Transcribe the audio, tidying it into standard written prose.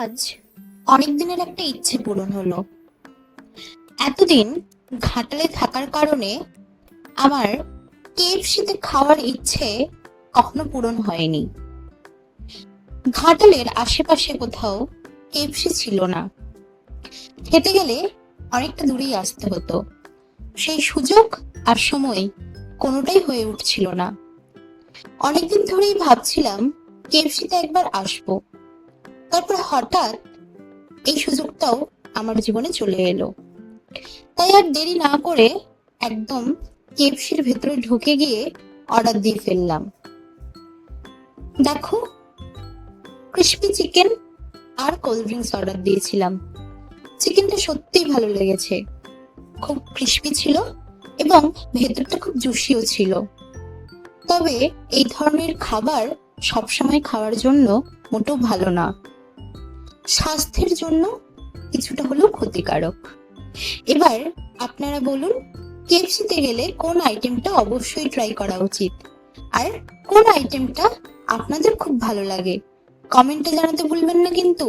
আজ অনেক দিনের একটা ইচ্ছে পূরণ হলো। এতদিন ঘাটালে থাকার কারণে আমার কেএফসিতে খাওয়ার ইচ্ছে কখনো পূরণ হয়নি। ঘাটালের আশেপাশে কোথাও কেএফসি ছিল না, খেতে গেলে অনেকটা দূরেই আসতে হতো। সেই সুযোগ আর সময় কোনোটাই হয়ে উঠছিল না। অনেকদিন ধরেই ভাবছিলাম কেএফসিতে একবার আসবো, তারপর হঠাৎ এই সুযোগটাও আমার জীবনে চলে এলো। তাই আর দেরি না করে একদম কেএফসির ভেতরে ঢুকে গিয়ে অর্ডার দিয়ে ফেললাম। দেখো, ক্রিসপি চিকেন আর কোল্ড ড্রিঙ্কস অর্ডার দিয়েছিলাম। চিকেনটা সত্যিই ভালো লেগেছে, খুব ক্রিসপি ছিল এবং ভেতরটা খুব জুসিও ছিল। তবে এই ধরনের খাবার সবসময় খাওয়ার জন্য মোটেও ভালো না, স্বাস্থ্যের জন্য কিছুটা হলেও ক্ষতিকারক। এবার আপনারা বলুন, কেএফসিতে গেলে কোন আইটেমটা অবশ্যই ট্রাই করা উচিত, আর কোন আইটেমটা আপনাদের খুব ভালো লাগে? কমেন্টে জানাতে ভুলবেন না কিন্তু।